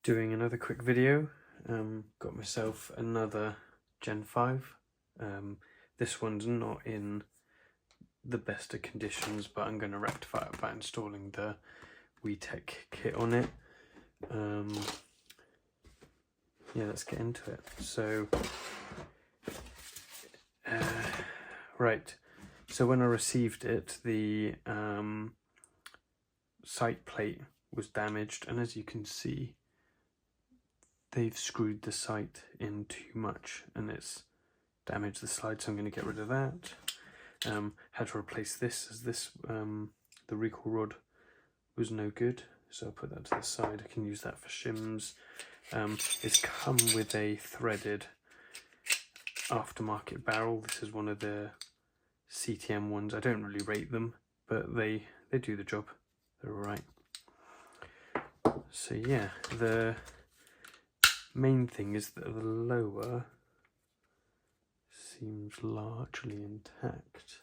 Doing another quick video. Got myself another Gen 5. This one's not in the best of conditions, but I'm going to rectify it by installing the WiiTech kit on it. Yeah, let's get into it. So, right. So when I received it, the sight plate was damaged, and as you can see, they've screwed the sight in too much and it's damaged the slide, so I'm going to get rid of that. Had to replace this, as this the recoil rod was no good, so I'll put that to the side. I can use that for shims. It's come with a threaded aftermarket barrel. This is one of the CTM ones. I don't really rate them, but they do the job. They're alright. So yeah, the main thing is that the lower seems largely intact.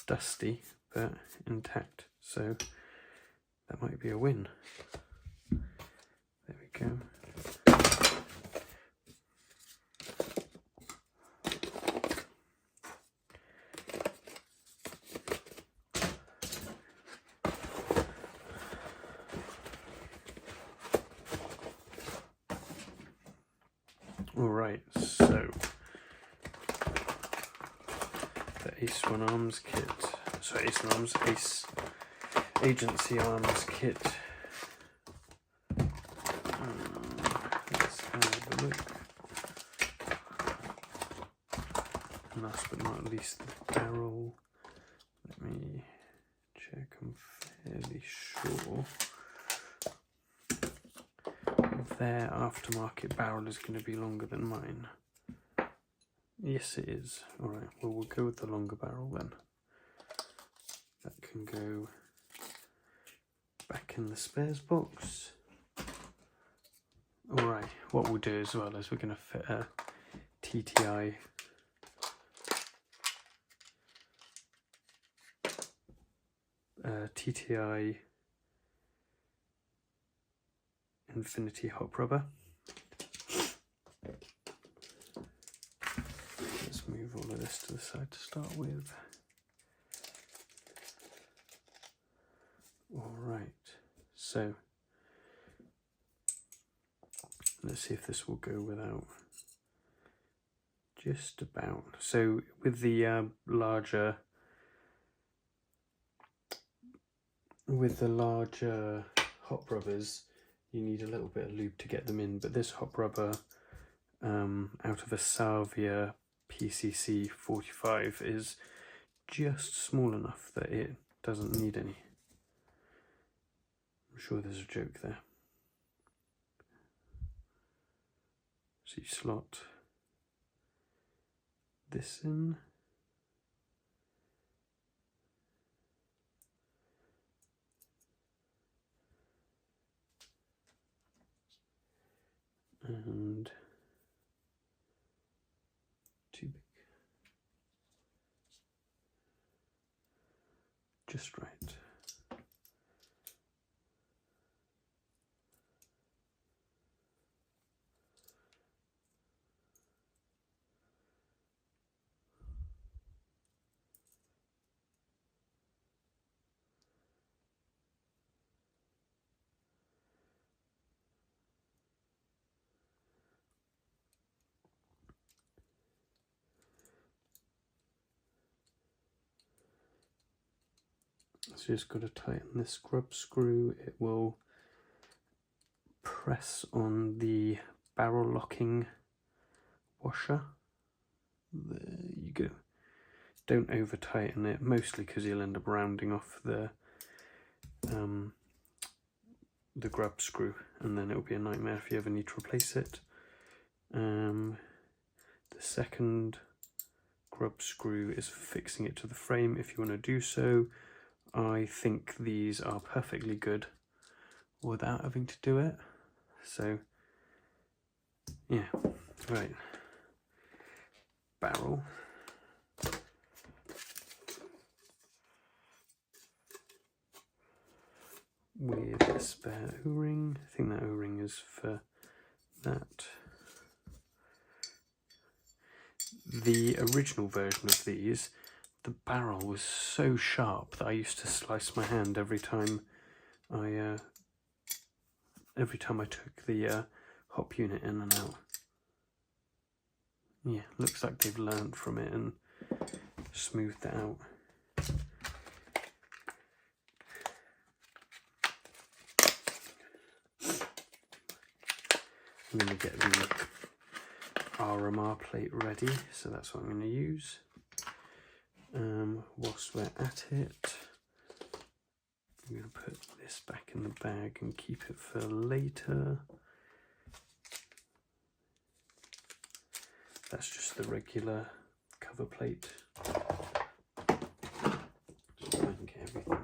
Dusty, but intact, so that might be a win. There we go. Alright, so the Ace One Arms kit, sorry, Ace Agency Arms kit. Let's have a look. Last but not least, the barrel. Let me check, I'm fairly sure their aftermarket barrel is going to be longer than mine. Yes, it is. Alright, well, we'll go with the longer barrel then. That can go back in the spares box. Alright, what we'll do as well is we're going to fit a TTI Infinity hop rubber. Let's move all of this to the side to start with. Alright, so let's see if this will go without. Just about. So with the larger hop rubbers, you need a little bit of lube to get them in, but this hop rubber out of a Salvia PCC 45 is just small enough that it doesn't need any. I'm sure there's a joke there. So you slot this in. And too big. Just right. So just got to tighten this grub screw. It will press on the barrel locking washer. There you go. Don't over tighten it, mostly because you'll end up rounding off the grub screw, and then it'll be a nightmare if you ever need to replace it. The second grub screw is for fixing it to the frame if you want to do so. I think these are perfectly good without having to do it. So, yeah, right. Barrel. with a spare O-ring. I think that O-ring is for that. The original version of these, the barrel was so sharp that I used to slice my hand every time I took the hop unit in and out. Yeah, looks like they've learned from it and smoothed it out. I'm going to get the RMR plate ready, so that's what I'm going to use. Whilst we're at it, I'm going to put this back in the bag and keep it for later. That's just the regular cover plate. Just try and get everything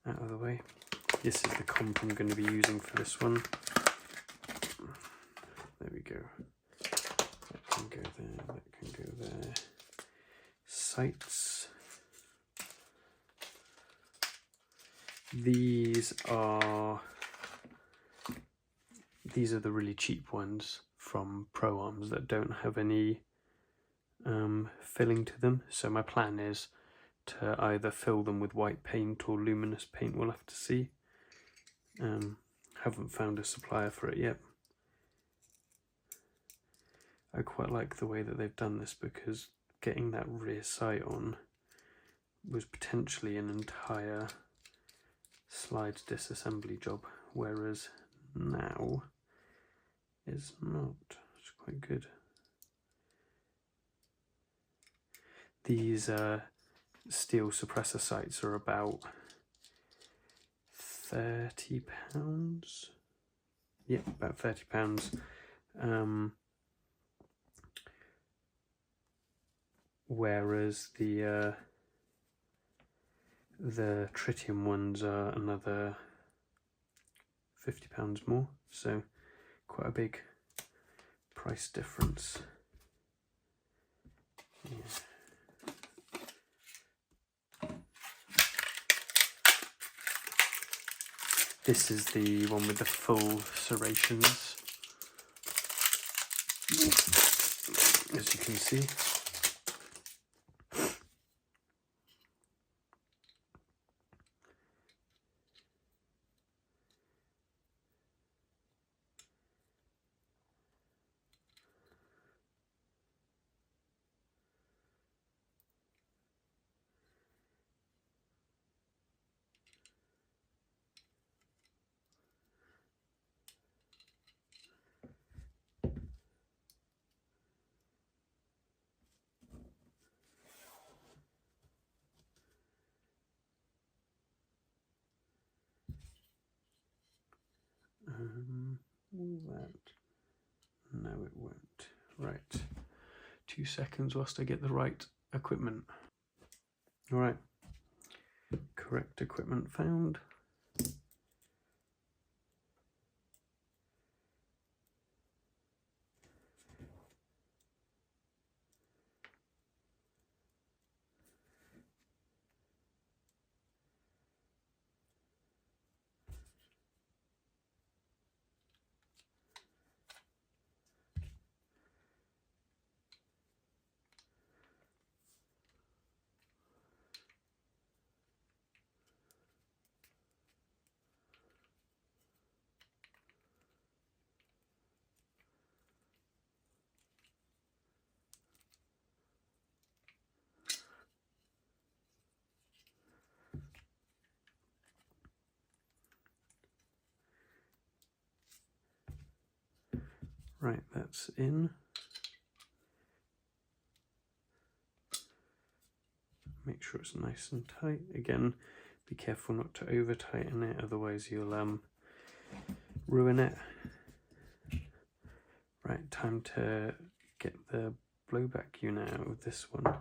out of the way. This is the comp I'm going to be using for this one. There we go. That can go there, that can go there. Sights. These are the really cheap ones from Pro Arms that don't have any filling to them. So my plan is to either fill them with white paint or luminous paint. We'll have to see. Haven't found a supplier for it yet. I quite like the way that they've done this, because getting that rear sight on was potentially an entire slides disassembly job, whereas now is not. It's quite good. These steel suppressor sights are about £30. Yeah, about £30. Whereas the tritium ones are another £50 more, so quite a big price difference. Yeah. This is the one with the full serrations, as you can see. Will that? No, it won't. Right. 2 seconds whilst I get the right equipment. All right. Correct equipment found. Right, that's in. Make sure it's nice and tight. Again, be careful not to over tighten it, otherwise you'll ruin it. Right, time to get the blowback unit out of this one.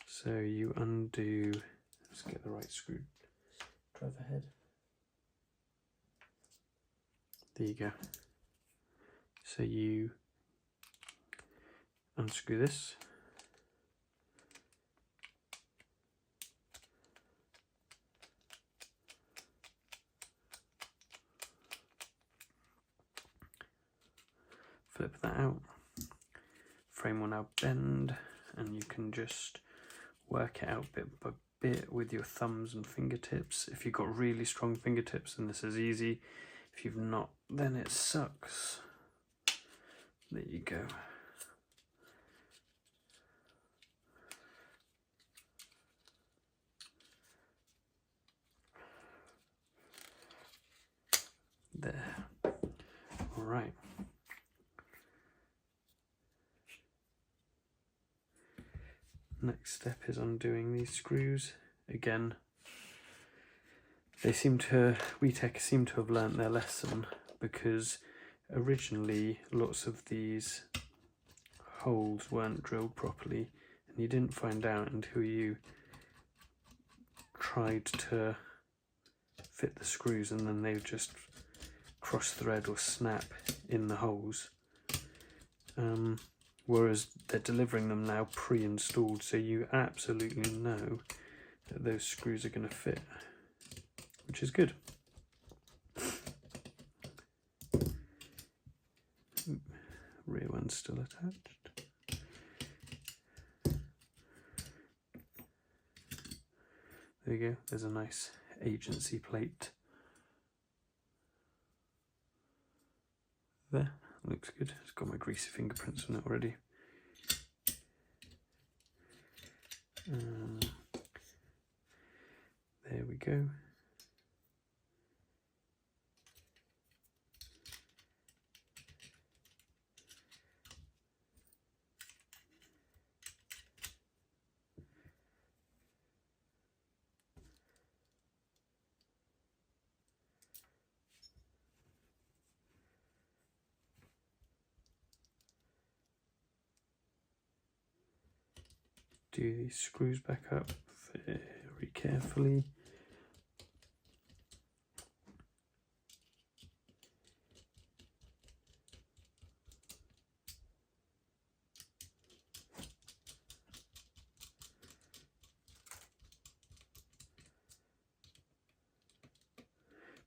So you undo, let's get the right screwdriver head. There you go. So you unscrew this. flip that out. Frame will now bend, and you can just work it out bit by bit with your thumbs and fingertips. If you've got really strong fingertips, then this is easy. If you've not, then it sucks. There you go. There. All right. Next step is undoing these screws. Again, WiiTech seem to have learnt their lesson, because originally lots of these holes weren't drilled properly, and you didn't find out until you tried to fit the screws, and then they would just cross thread or snap in the holes. Whereas they're delivering them now pre-installed, so you absolutely know that those screws are going to fit, which is good. Rear one's still attached. There you go, there's a nice agency plate. There, looks good. It's got my greasy fingerprints on it already. There we go. Do these screws back up very carefully.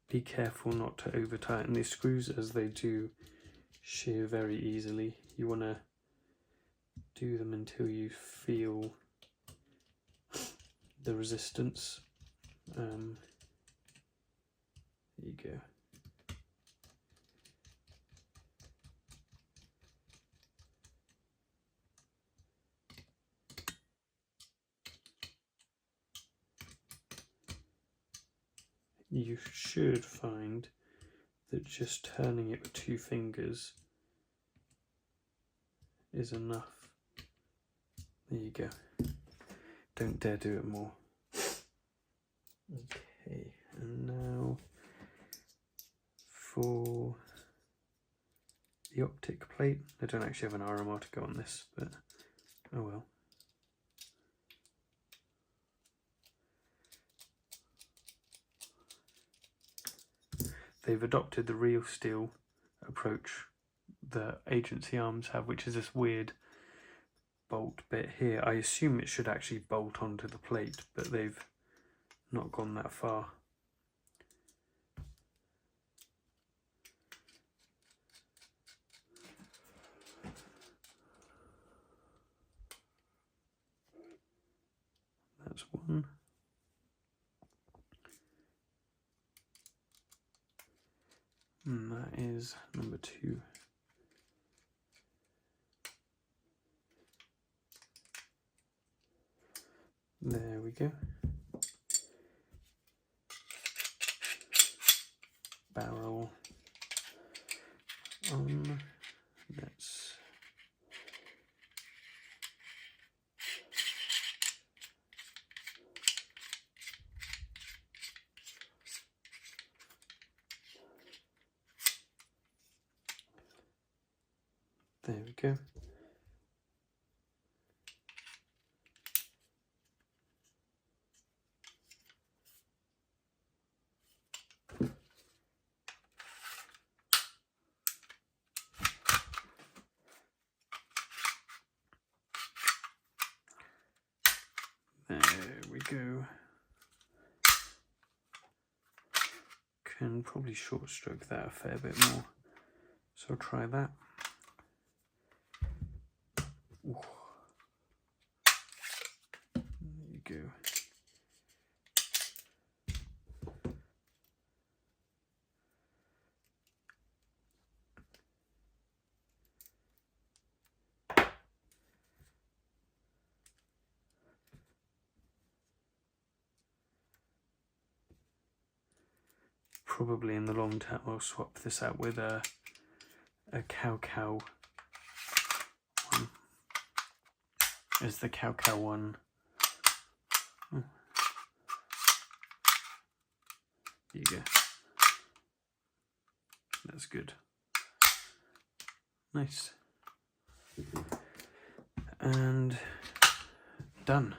Be careful not to over tighten these screws, as they do shear very easily. You want to do them until you feel the resistance. There you go. You should find that just turning it with 2 fingers is enough. There you go. Don't dare do it more. Okay, and now for the Optic plate. I don't actually have an RMR to go on this, but oh well. They've adopted the real steel approach that agency arms have, which is this weird bolt bit here. I assume it should actually bolt onto the plate, but they've not gone that far. That's one. And that is number 2. There we go. Barrel on. Let's there we go. There we go. Can probably short stroke that a fair bit more, so I'll try that. probably in the long term I'll swap this out with a cow one. Is the cow one? Oh. There you go. That's good. Nice. And done.